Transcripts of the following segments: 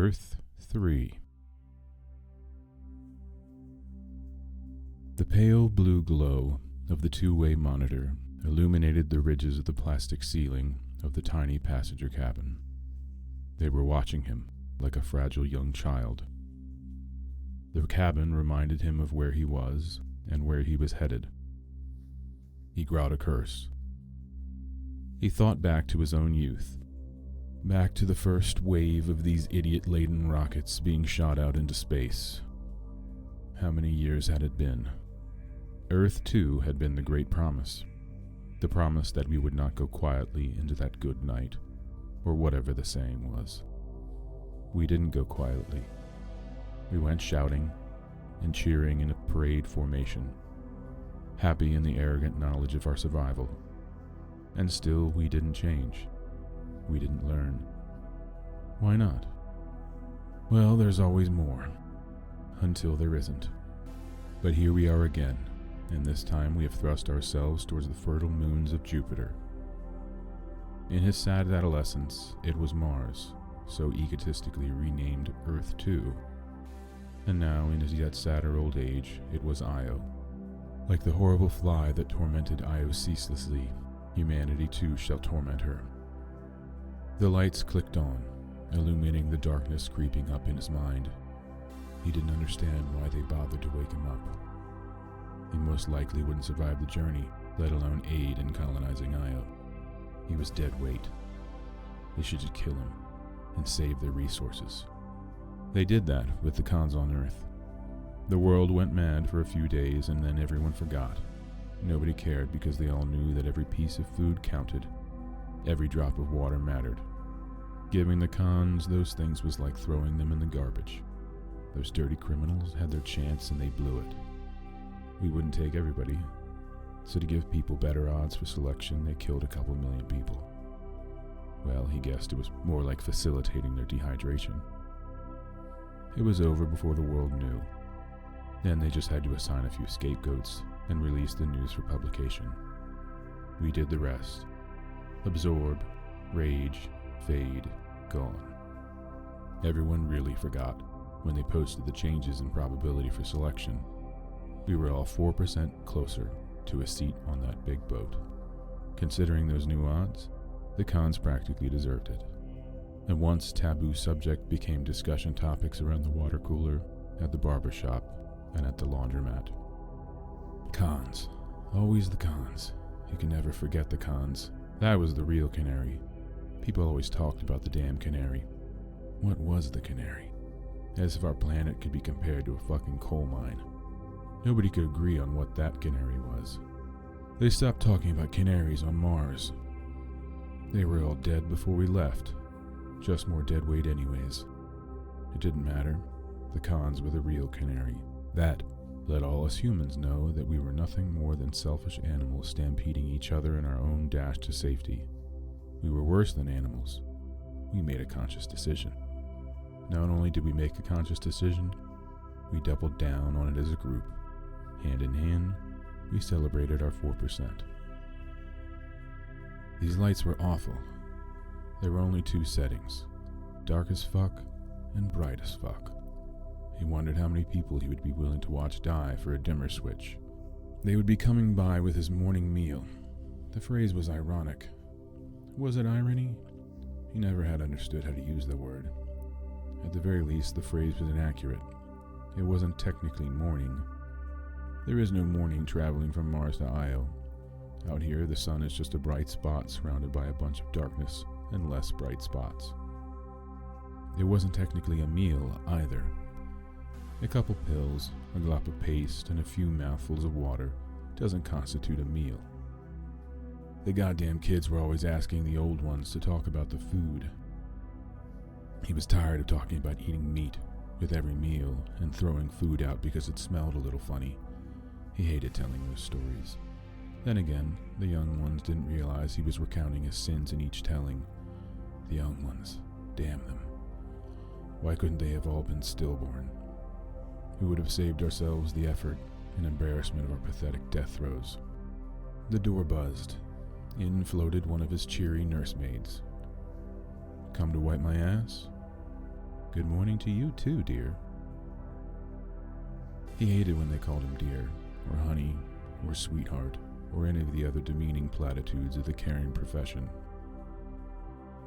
Earth 3. The pale blue glow of the two-way monitor illuminated the ridges of the plastic ceiling of the tiny passenger cabin. They were watching him like a fragile young child. The cabin reminded him of where he was and where he was headed. He growled a curse. He thought back to his own youth, back to the first wave of these idiot-laden rockets being shot out into space. How many years had it been? Earth 2 had been the great promise. The promise that we would not go quietly into that good night, or whatever the saying was. We didn't go quietly. We went shouting and cheering in a parade formation, happy in the arrogant knowledge of our survival. And still we didn't change. We didn't learn. Why not? Well, there's always more, until there isn't. But here we are again, and this time we have thrust ourselves towards the fertile moons of Jupiter. In his sad adolescence, it was Mars, so egotistically renamed Earth 2. And now, in his yet sadder old age, it was Io. Like the horrible fly that tormented Io ceaselessly, humanity too shall torment her. The lights clicked on, illuminating the darkness creeping up in his mind. He didn't understand why they bothered to wake him up. He most likely wouldn't survive the journey, let alone aid in colonizing Io. He was dead weight. They should just kill him and save their resources. They did that with the cons on Earth. The world went mad for a few days and then everyone forgot. Nobody cared because they all knew that every piece of food counted. Every drop of water mattered. Giving the cons those things was like throwing them in the garbage. Those dirty criminals had their chance and they blew it. We wouldn't take everybody, so to give people better odds for selection, they killed a couple million people. Well, he guessed it was more like facilitating their dehydration. It was over before the world knew. Then they just had to assign a few scapegoats and release the news for publication. We did the rest. Absorb, rage, fade, gone. Everyone really forgot when they posted the changes in probability for selection. We were all 4% closer to a seat on that big boat. Considering those new odds, the cons practically deserved it. A once taboo subject became discussion topics around the water cooler, at the barber shop, and at the laundromat. Cons. Always the cons. You can never forget the cons. That was the real canary. People always talked about the damn canary. What was the canary? As if our planet could be compared to a fucking coal mine. Nobody could agree on what that canary was. They stopped talking about canaries on Mars. They were all dead before we left. Just more dead weight anyways. It didn't matter. The cons were the real canary. That let all us humans know that we were nothing more than selfish animals stampeding each other in our own dash to safety. We were worse than animals. We made a conscious decision. Not only did we make a conscious decision, we doubled down on it as a group. Hand in hand, we celebrated our 4%. These lights were awful. There were only two settings, dark as fuck and bright as fuck. He wondered how many people he would be willing to watch die for a dimmer switch. They would be coming by with his morning meal. The phrase was ironic. Was it irony? He never had understood how to use the word. At the very least, the phrase was inaccurate. It wasn't technically morning. There is no morning traveling from Mars to Io. Out here, the sun is just a bright spot surrounded by a bunch of darkness and less bright spots. It wasn't technically a meal either. A couple pills, a glop of paste, and a few mouthfuls of water doesn't constitute a meal. The goddamn kids were always asking the old ones to talk about the food. He was tired of talking about eating meat with every meal and throwing food out because it smelled a little funny. He hated telling those stories. Then again, the young ones didn't realize he was recounting his sins in each telling. The young ones, damn them. Why couldn't they have all been stillborn? We would have saved ourselves the effort and embarrassment of our pathetic death throes. The door buzzed. In floated one of his cheery nursemaids. Come to wipe my ass? Good morning to you too, dear. He hated when they called him dear, or honey, or sweetheart, or any of the other demeaning platitudes of the caring profession.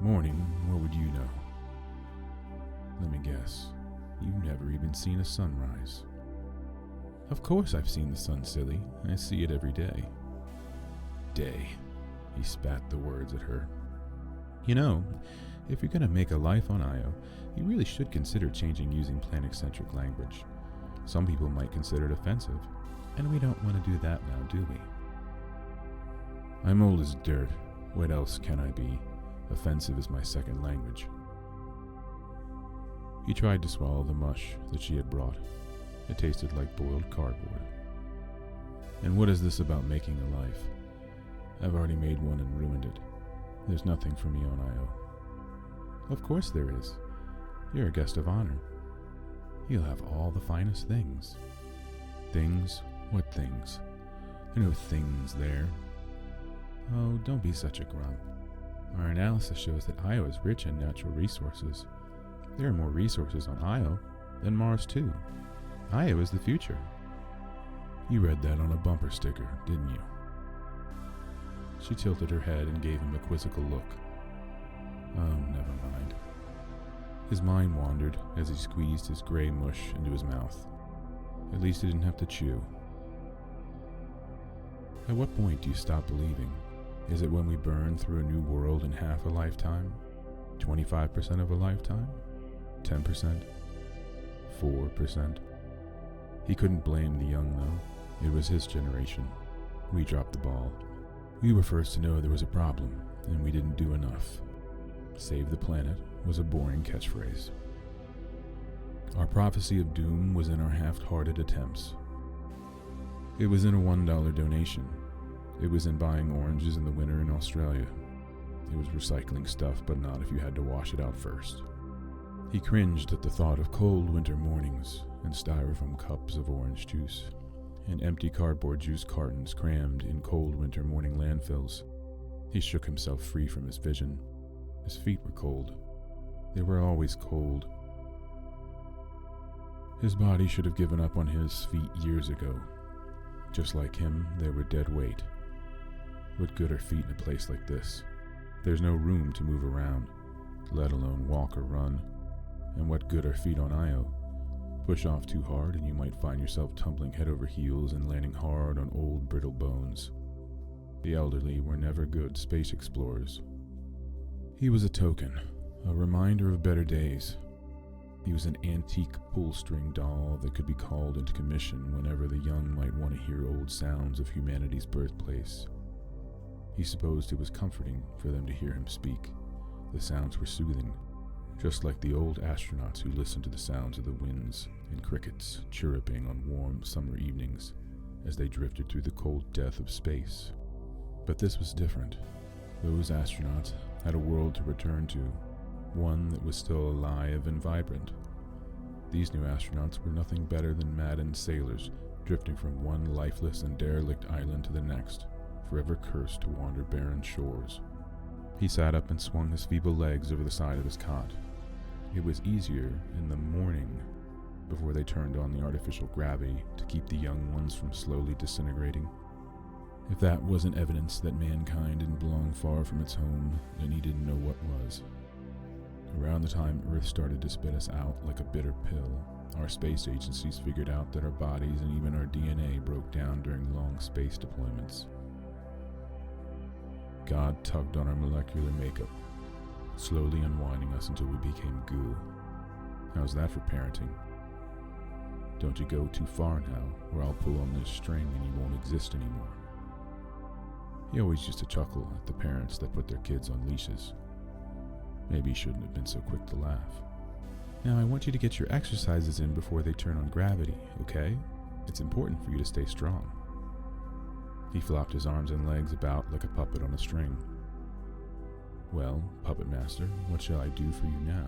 Morning, what would you know? Let me guess, you've never even seen a sunrise. Of course I've seen the sun, silly. I see it every day. Day. He spat the words at her. You know, if you're going to make a life on Io, you really should consider changing using planet-centric language. Some people might consider it offensive, and we don't want to do that now, do we? I'm old as dirt. What else can I be? Offensive is my second language. He tried to swallow the mush that she had brought. It tasted like boiled cardboard. And what is this about making a life? I've already made one and ruined it. There's nothing for me on Io. Of course there is. You're a guest of honor. You'll have all the finest things. Things? What things? There are no things there. Oh, don't be such a grump. Our analysis shows that Io is rich in natural resources. There are more resources on Io than Mars too. Io is the future. You read that on a bumper sticker, didn't you? She tilted her head and gave him a quizzical look. Oh, never mind. His mind wandered as he squeezed his gray mush into his mouth. At least he didn't have to chew. At what point do you stop believing? Is it when we burn through a new world in half a lifetime? 25% of a lifetime? 10%? 4%? He couldn't blame the young, though. It was his generation. We dropped the ball. We were first to know there was a problem, and we didn't do enough. Save the planet was a boring catchphrase. Our prophecy of doom was in our half-hearted attempts. It was in a $1 donation. It was in buying oranges in the winter in Australia. It was recycling stuff, but not if you had to wash it out first. He cringed at the thought of cold winter mornings and styrofoam cups of orange juice, and empty cardboard juice cartons crammed in cold winter morning landfills. He shook himself free from his vision. His feet were cold. They were always cold. His body should have given up on his feet years ago. Just like him, they were dead weight. What good are feet in a place like this? There's no room to move around, let alone walk or run. And what good are feet on Io? Push off too hard and you might find yourself tumbling head over heels and landing hard on old brittle bones. The elderly were never good space explorers. He was a token, a reminder of better days. He was an antique pull-string doll that could be called into commission whenever the young might want to hear old sounds of humanity's birthplace. He supposed it was comforting for them to hear him speak. The sounds were soothing, just like the old astronauts who listened to the sounds of the winds and crickets chirruping on warm summer evenings as they drifted through the cold death of space. But this was different. Those astronauts had a world to return to, one that was still alive and vibrant. These new astronauts were nothing better than maddened sailors drifting from one lifeless and derelict island to the next, forever cursed to wander barren shores. He sat up and swung his feeble legs over the side of his cot. It was easier in the morning, before they turned on the artificial gravity to keep the young ones from slowly disintegrating. If that wasn't evidence that mankind didn't belong far from its home, then he didn't know what was. Around the time Earth started to spit us out like a bitter pill, our space agencies figured out that our bodies and even our DNA broke down during long space deployments. God tugged on our molecular makeup, slowly unwinding us until we became goo. How's that for parenting? Don't you go too far now, or I'll pull on this string and you won't exist anymore. He always used to chuckle at the parents that put their kids on leashes. Maybe he shouldn't have been so quick to laugh. Now I want you to get your exercises in before they turn on gravity, okay? It's important for you to stay strong. He flopped his arms and legs about like a puppet on a string. Well, puppet master, what shall I do for you now?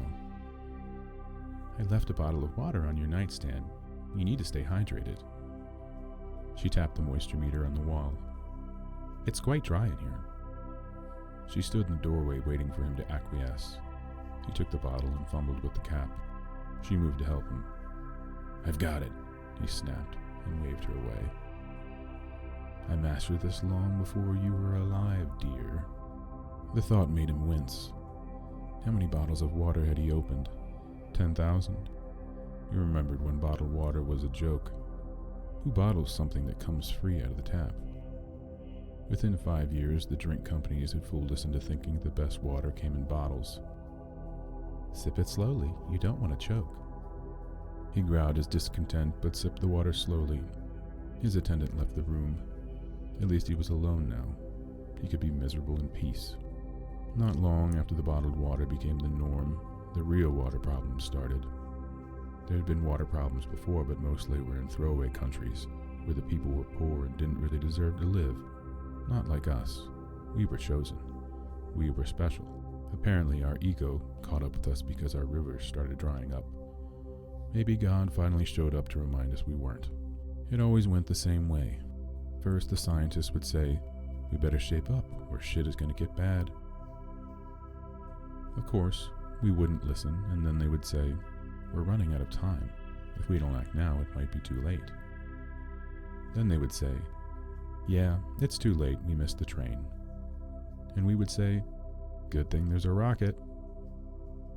I left a bottle of water on your nightstand. You need to stay hydrated. She tapped the moisture meter on the wall. It's quite dry in here. She stood in the doorway waiting for him to acquiesce. He took the bottle and fumbled with the cap. She moved to help him. "I've got it," he snapped and waved her away. "I mastered this long before you were alive, dear." The thought made him wince. How many bottles of water had he opened? 10,000? He remembered when bottled water was a joke. Who bottles something that comes free out of the tap? Within 5 years, the drink companies had fooled us into thinking the best water came in bottles. "Sip it slowly, you don't want to choke." He growled his discontent, but sipped the water slowly. His attendant left the room. At least he was alone now. He could be miserable in peace. Not long after the bottled water became the norm, the real water problems started. There had been water problems before, but mostly were in throwaway countries, where the people were poor and didn't really deserve to live. Not like us. We were chosen. We were special. Apparently our ego caught up with us because our rivers started drying up. Maybe God finally showed up to remind us we weren't. It always went the same way. First, the scientists would say, "We better shape up, or shit is going to get bad." Of course, we wouldn't listen, and then they would say, "We're running out of time. If we don't act now, it might be too late." Then they would say, "Yeah, it's too late, we missed the train." And we would say, "Good thing there's a rocket."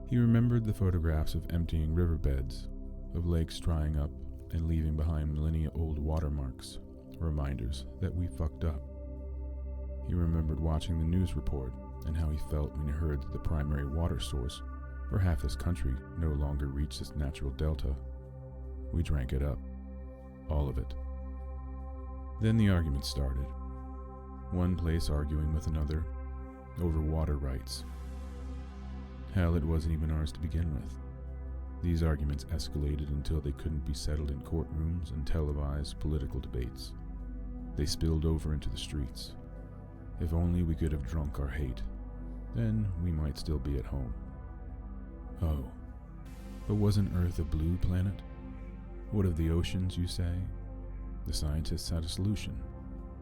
He remembered the photographs of emptying riverbeds, of lakes drying up and leaving behind millennia-old watermarks, reminders that we fucked up. He remembered watching the news report and how he felt when he heard that the primary water source for half this country no longer reached its natural delta. We drank it up. All of it. Then the argument started. One place arguing with another over water rights. Hell, it wasn't even ours to begin with. These arguments escalated until they couldn't be settled in courtrooms and televised political debates. They spilled over into the streets. If only we could have drunk our hate, then we might still be at home. Oh, but wasn't Earth a blue planet? What of the oceans, you say? The scientists had a solution.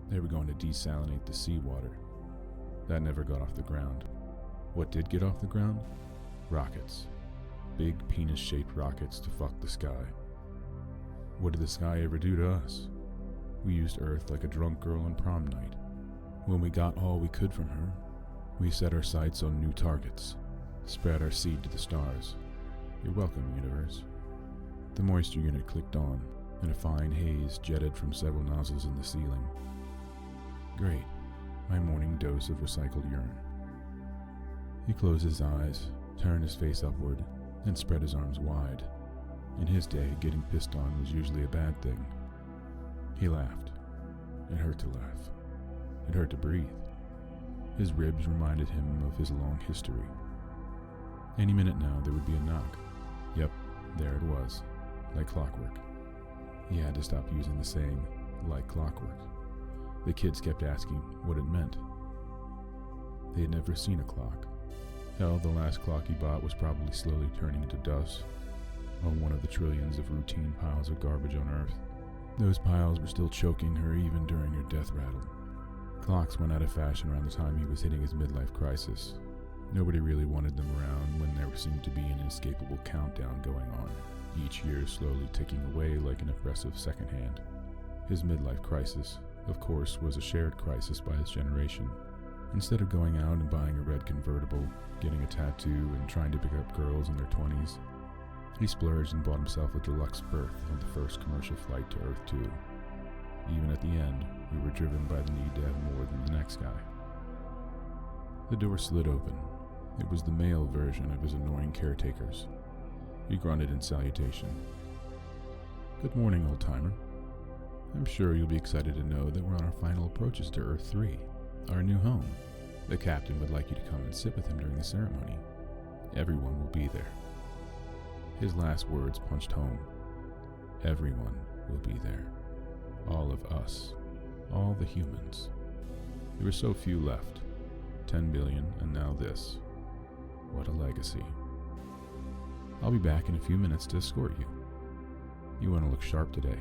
They were going to desalinate the seawater. That never got off the ground. What did get off the ground? Rockets. Big penis-shaped rockets to fuck the sky. What did the sky ever do to us? We used Earth like a drunk girl on prom night. When we got all we could from her, we set our sights on new targets, spread our seed to the stars. You're welcome, universe. The moisture unit clicked on, and a fine haze jetted from several nozzles in the ceiling. Great, my morning dose of recycled urine. He closed his eyes, turned his face upward, and spread his arms wide. In his day, getting pissed on was usually a bad thing. He laughed. It hurt to laugh. It hurt to breathe. His ribs reminded him of his long history. Any minute now, there would be a knock. Yep, there it was, like clockwork. He had to stop using the saying, like clockwork. The kids kept asking what it meant. They had never seen a clock. Hell, the last clock he bought was probably slowly turning into dust on one of the trillions of routine piles of garbage on Earth. Those piles were still choking her even during her death rattle. Clocks went out of fashion around the time he was hitting his midlife crisis. Nobody really wanted them around when there seemed to be an inescapable countdown going on, each year slowly ticking away like an oppressive second hand. His midlife crisis, of course, was a shared crisis by his generation. Instead of going out and buying a red convertible, getting a tattoo, and trying to pick up girls in their 20s, he splurged and bought himself a deluxe berth on the first commercial flight to Earth 2. Even at the end, we were driven by the need to have more than the next guy. The door slid open. It was the male version of his annoying caretakers. He grunted in salutation. "Good morning, old-timer. I'm sure you'll be excited to know that we're on our final approaches to Earth 3, our new home. The captain would like you to come and sit with him during the ceremony. Everyone will be there." His last words punched home. Everyone will be there. All of us. All the humans. There were so few left. 10 billion, and now this. What a legacy. "I'll be back in a few minutes to escort you. You want to look sharp today."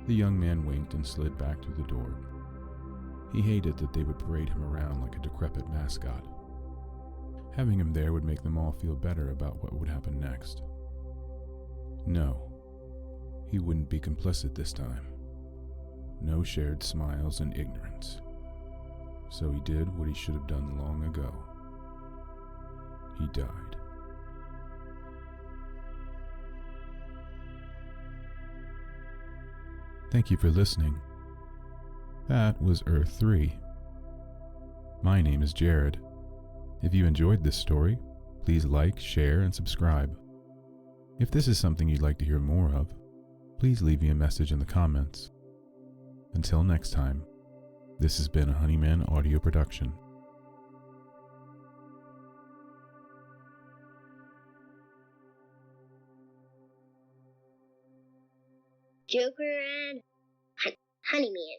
The young man winked and slid back through the door. He hated that they would parade him around like a decrepit mascot. Having him there would make them all feel better about what would happen next. No, he wouldn't be complicit this time. No shared smiles and ignorance. So he did what he should have done long ago. He died. Thank you for listening. That was Earth 3. My name is Jared. If you enjoyed this story, please like, share, and subscribe. If this is something you'd like to hear more of, please leave me a message in the comments. Until next time, this has been a Honeyman audio production. Joker and Honeyman.